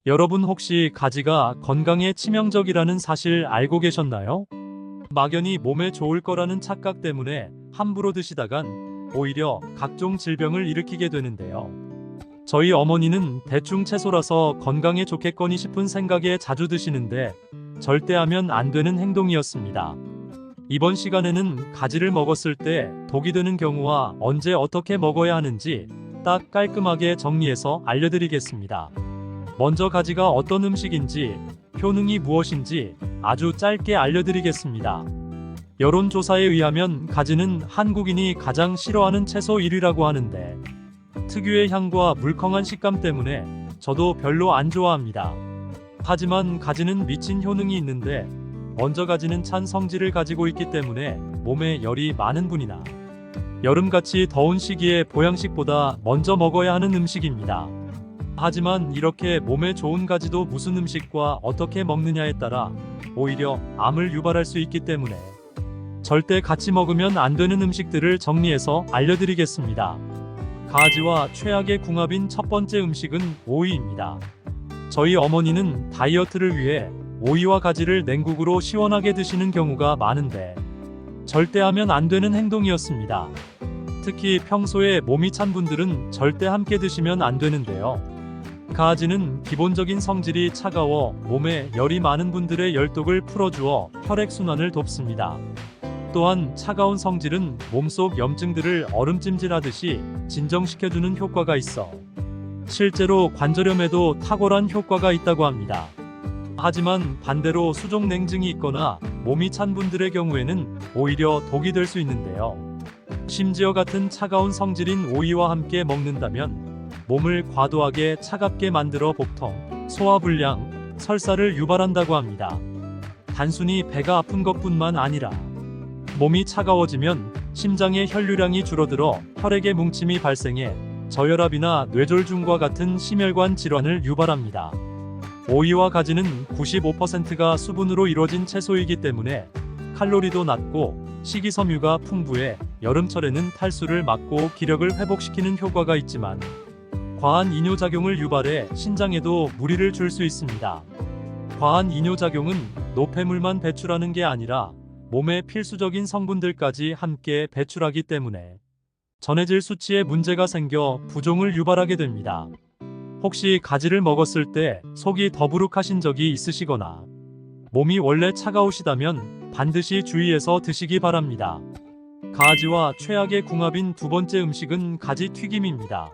여러분 혹시 가지가 건강에 치명적이라는 사실 알고 계셨나요? 막연히 몸에 좋을 거라는 착각 때문에 함부로 드시다간 오히려 각종 질병을 일으키게 되는데요. 저희 어머니는 대충 채소라서 건강에 좋겠거니 싶은 생각에 자주 드시는데 절대 하면 안 되는 행동이었습니다. 이번 시간에는 가지를 먹었을 때 독이 되는 경우와 언제 어떻게 먹어야 하는지 딱 깔끔하게 정리해서 알려드리겠습니다. 먼저 가지가 어떤 음식인지, 효능이 무엇인지 아주 짧게 알려드리겠습니다. 여론조사에 의하면 가지는 한국인이 가장 싫어하는 채소 1위라고 하는데 특유의 향과 물컹한 식감 때문에 저도 별로 안 좋아합니다. 하지만 가지는 미친 효능이 있는데 먼저 가지는 찬 성질을 가지고 있기 때문에 몸에 열이 많은 분이나 여름같이 더운 시기에 보양식보다 먼저 먹어야 하는 음식입니다. 하지만 이렇게 몸에 좋은 가지도 무슨 음식과 어떻게 먹느냐에 따라 오히려 암을 유발할 수 있기 때문에 절대 같이 먹으면 안 되는 음식들을 정리해서 알려드리겠습니다. 가지와 최악의 궁합인 첫 번째 음식은 오이입니다. 저희 어머니는 다이어트를 위해 오이와 가지를 냉국으로 시원하게 드시는 경우가 많은데 절대 하면 안 되는 행동이었습니다. 특히 평소에 몸이 찬 분들은 절대 함께 드시면 안 되는데요. 가지는 기본적인 성질이 차가워 몸에 열이 많은 분들의 열독을 풀어주어 혈액순환을 돕습니다. 또한 차가운 성질은 몸속 염증들을 얼음찜질하듯이 진정시켜주는 효과가 있어 실제로 관절염에도 탁월한 효과가 있다고 합니다. 하지만 반대로 수족냉증이 있거나 몸이 찬 분들의 경우에는 오히려 독이 될 수 있는데요. 심지어 같은 차가운 성질인 오이와 함께 먹는다면 몸을 과도하게 차갑게 만들어 복통, 소화불량, 설사를 유발한다고 합니다. 단순히 배가 아픈 것뿐만 아니라 몸이 차가워지면 심장의 혈류량이 줄어들어 혈액의 뭉침이 발생해 저혈압이나 뇌졸중과 같은 심혈관 질환을 유발합니다. 오이와 가지는 95%가 수분으로 이루어진 채소이기 때문에 칼로리도 낮고 식이섬유가 풍부해 여름철에는 탈수를 막고 기력을 회복시키는 효과가 있지만 과한 이뇨작용을 유발해 신장에도 무리를 줄 수 있습니다. 과한 이뇨작용은 노폐물만 배출하는 게 아니라 몸의 필수적인 성분들까지 함께 배출하기 때문에 전해질 수치에 문제가 생겨 부종을 유발하게 됩니다. 혹시 가지를 먹었을 때 속이 더부룩하신 적이 있으시거나 몸이 원래 차가우시다면 반드시 주의해서 드시기 바랍니다. 가지와 최악의 궁합인 두 번째 음식은 가지 튀김입니다.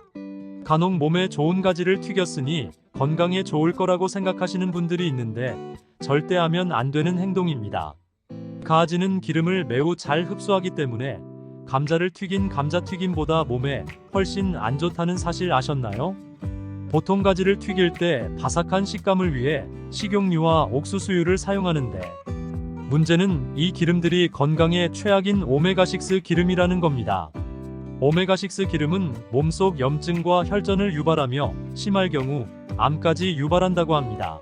간혹 몸에 좋은 가지를 튀겼으니 건강에 좋을 거라고 생각하시는 분들이 있는데 절대 하면 안 되는 행동입니다. 가지는 기름을 매우 잘 흡수하기 때문에 감자를 튀긴 감자튀김보다 몸에 훨씬 안 좋다는 사실 아셨나요? 보통 가지를 튀길 때 바삭한 식감을 위해 식용유와 옥수수유를 사용하는데 문제는 이 기름들이 건강에 최악인 오메가6 기름이라는 겁니다. 오메가6 기름은 몸속 염증과 혈전을 유발하며 심할 경우 암까지 유발한다고 합니다.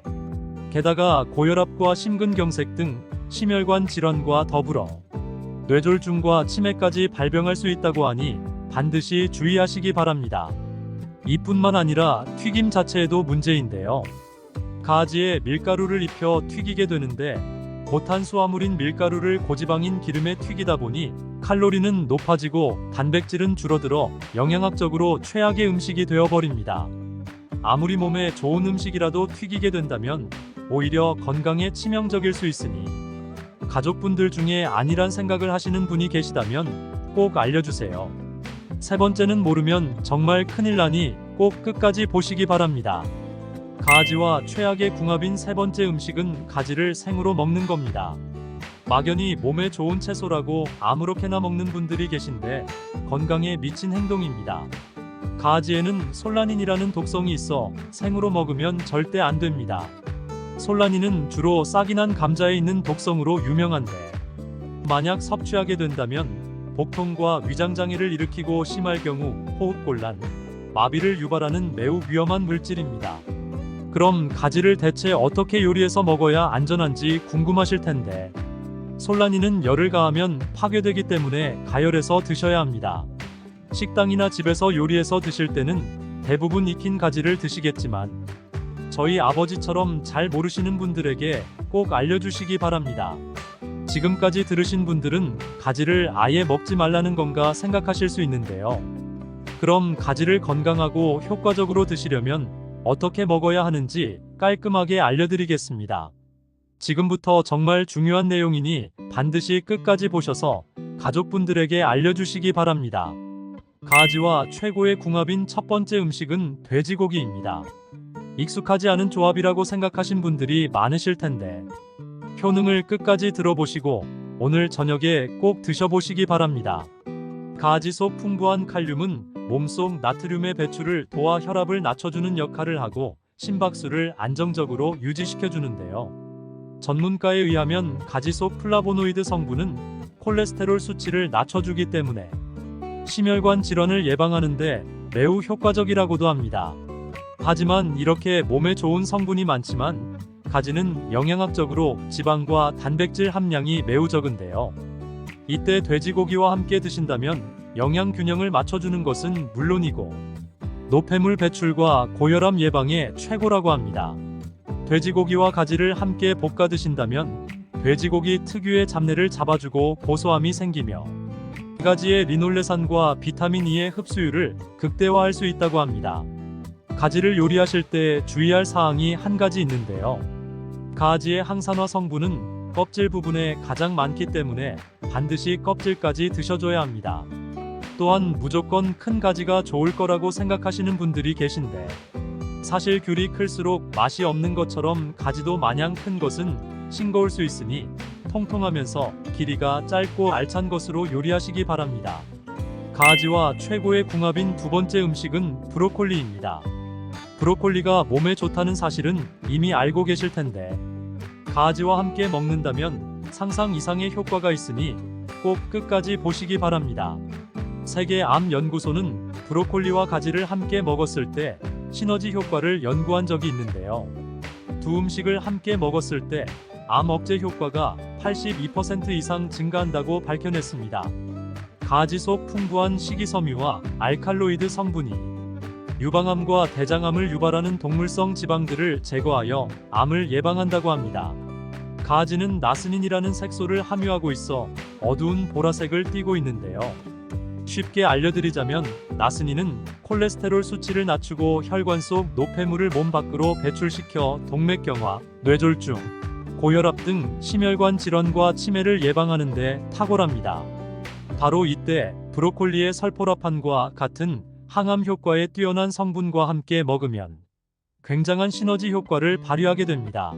게다가 고혈압과 심근경색 등 심혈관 질환과 더불어 뇌졸중과 치매까지 발병할 수 있다고 하니 반드시 주의하시기 바랍니다. 이뿐만 아니라 튀김 자체에도 문제인데요. 가지에 밀가루를 입혀 튀기게 되는데 고탄수화물인 밀가루를 고지방인 기름에 튀기다 보니 칼로리는 높아지고 단백질은 줄어들어 영양학적으로 최악의 음식이 되어버립니다. 아무리 몸에 좋은 음식이라도 튀기게 된다면 오히려 건강에 치명적일 수 있으니 가족분들 중에 아니란 생각을 하시는 분이 계시다면 꼭 알려주세요. 세 번째는 모르면 정말 큰일 나니 꼭 끝까지 보시기 바랍니다. 가지와 최악의 궁합인 세 번째 음식은 가지를 생으로 먹는 겁니다. 막연히 몸에 좋은 채소라고 아무렇게나 먹는 분들이 계신데 건강에 미친 행동입니다. 가지에는 솔라닌이라는 독성이 있어 생으로 먹으면 절대 안 됩니다. 솔라닌은 주로 싹이 난 감자에 있는 독성으로 유명한데 만약 섭취하게 된다면 복통과 위장장애를 일으키고 심할 경우 호흡곤란, 마비를 유발하는 매우 위험한 물질입니다. 그럼 가지를 대체 어떻게 요리해서 먹어야 안전한지 궁금하실 텐데 솔라닌은 열을 가하면 파괴되기 때문에 가열해서 드셔야 합니다. 식당이나 집에서 요리해서 드실 때는 대부분 익힌 가지를 드시겠지만 저희 아버지처럼 잘 모르시는 분들에게 꼭 알려주시기 바랍니다. 지금까지 들으신 분들은 가지를 아예 먹지 말라는 건가 생각하실 수 있는데요. 그럼 가지를 건강하고 효과적으로 드시려면 어떻게 먹어야 하는지 깔끔하게 알려드리겠습니다. 지금부터 정말 중요한 내용이니 반드시 끝까지 보셔서 가족분들에게 알려주시기 바랍니다. 가지와 최고의 궁합인 첫 번째 음식은 돼지고기입니다. 익숙하지 않은 조합이라고 생각하신 분들이 많으실 텐데 효능을 끝까지 들어보시고 오늘 저녁에 꼭 드셔보시기 바랍니다. 가지 속 풍부한 칼륨은 몸속 나트륨의 배출을 도와 혈압을 낮춰주는 역할을 하고 심박수를 안정적으로 유지시켜주는데요. 전문가에 의하면 가지 속 플라보노이드 성분은 콜레스테롤 수치를 낮춰주기 때문에 심혈관 질환을 예방하는데 매우 효과적이라고도 합니다. 하지만 이렇게 몸에 좋은 성분이 많지만 가지는 영양학적으로 지방과 단백질 함량이 매우 적은데요. 이때 돼지고기와 함께 드신다면 영양 균형을 맞춰주는 것은 물론이고 노폐물 배출과 고혈압 예방에 최고라고 합니다. 돼지고기와 가지를 함께 볶아 드신다면 돼지고기 특유의 잡내를 잡아주고 고소함이 생기며 가지의 리놀레산과 비타민 E의 흡수율을 극대화할 수 있다고 합니다. 가지를 요리하실 때 주의할 사항이 한 가지 있는데요. 가지의 항산화 성분은 껍질 부분에 가장 많기 때문에 반드시 껍질까지 드셔줘야 합니다. 또한 무조건 큰 가지가 좋을 거라고 생각하시는 분들이 계신데 사실 귤이 클수록 맛이 없는 것처럼 가지도 마냥 큰 것은 싱거울 수 있으니 통통하면서 길이가 짧고 알찬 것으로 요리하시기 바랍니다. 가지와 최고의 궁합인 두 번째 음식은 브로콜리입니다. 브로콜리가 몸에 좋다는 사실은 이미 알고 계실 텐데 가지와 함께 먹는다면 상상 이상의 효과가 있으니 꼭 끝까지 보시기 바랍니다. 세계암연구소는 브로콜리와 가지를 함께 먹었을 때 시너지 효과를 연구한 적이 있는데요. 두 음식을 함께 먹었을 때 암 억제 효과가 82% 이상 증가한다고 밝혀냈습니다. 가지 속 풍부한 식이섬유와 알칼로이드 성분이 유방암과 대장암을 유발하는 동물성 지방들을 제거하여 암을 예방한다고 합니다. 가지는 나스닌이라는 색소를 함유하고 있어 어두운 보라색을 띠고 있는데요. 쉽게 알려드리자면 나스닌은 콜레스테롤 수치를 낮추고 혈관 속 노폐물을 몸 밖으로 배출시켜 동맥경화, 뇌졸중, 고혈압 등 심혈관 질환과 치매를 예방하는 데 탁월합니다. 바로 이때 브로콜리의 설포라판과 같은 항암 효과에 뛰어난 성분과 함께 먹으면 굉장한 시너지 효과를 발휘하게 됩니다.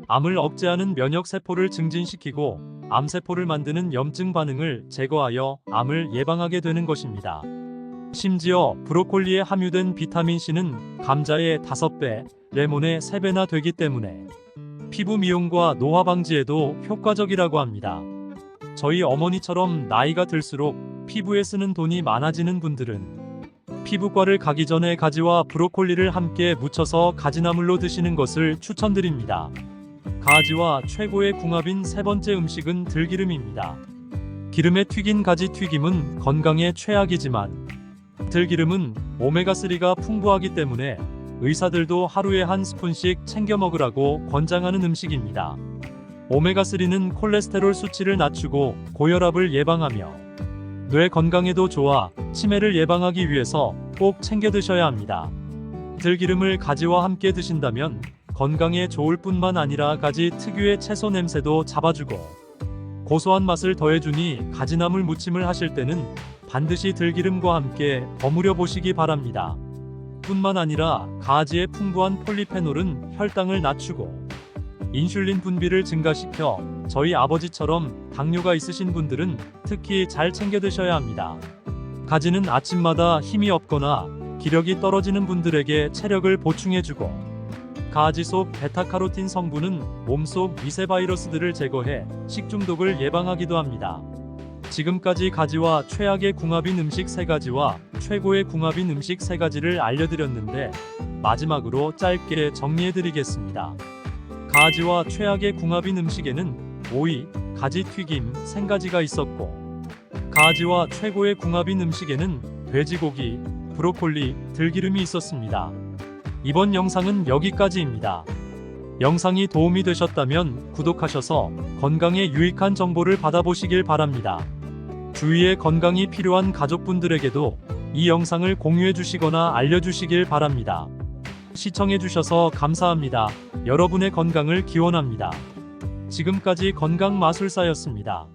암을 억제하는 면역세포를 증진시키고 암세포를 만드는 염증 반응을 제거하여 암을 예방하게 되는 것입니다. 심지어 브로콜리에 함유된 비타민C는 감자의 5배, 레몬의 3배나 되기 때문에 피부 미용과 노화 방지에도 효과적이라고 합니다. 저희 어머니처럼 나이가 들수록 피부에 쓰는 돈이 많아지는 분들은 피부과를 가기 전에 가지와 브로콜리를 함께 무쳐서 가지나물로 드시는 것을 추천드립니다. 가지와 최고의 궁합인 세 번째 음식은 들기름입니다. 기름에 튀긴 가지 튀김은 건강에 최악이지만 들기름은 오메가3가 풍부하기 때문에 의사들도 하루에 한 스푼씩 챙겨 먹으라고 권장하는 음식입니다. 오메가3는 콜레스테롤 수치를 낮추고 고혈압을 예방하며 뇌 건강에도 좋아 치매를 예방하기 위해서 꼭 챙겨 드셔야 합니다. 들기름을 가지와 함께 드신다면 건강에 좋을 뿐만 아니라 가지 특유의 채소 냄새도 잡아주고 고소한 맛을 더해주니 가지나물 무침을 하실 때는 반드시 들기름과 함께 버무려 보시기 바랍니다. 뿐만 아니라 가지의 풍부한 폴리페놀은 혈당을 낮추고 인슐린 분비를 증가시켜 저희 아버지처럼 당뇨가 있으신 분들은 특히 잘 챙겨 드셔야 합니다. 가지는 아침마다 힘이 없거나 기력이 떨어지는 분들에게 체력을 보충해주고 가지 속 베타카로틴 성분은 몸속 미세 바이러스들을 제거해 식중독을 예방하기도 합니다. 지금까지 가지와 최악의 궁합인 음식 3가지와 최고의 궁합인 음식 3가지를 알려드렸는데 마지막으로 짧게 정리해드리겠습니다. 가지와 최악의 궁합인 음식에는 오이, 가지 튀김, 생가지가 있었고 가지와 최고의 궁합인 음식에는 돼지고기, 브로콜리, 들기름이 있었습니다. 이번 영상은 여기까지입니다. 영상이 도움이 되셨다면 구독하셔서 건강에 유익한 정보를 받아보시길 바랍니다. 주위에 건강이 필요한 가족분들에게도 이 영상을 공유해 주시거나 알려주시길 바랍니다. 시청해주셔서 감사합니다. 여러분의 건강을 기원합니다. 지금까지 건강마술사였습니다.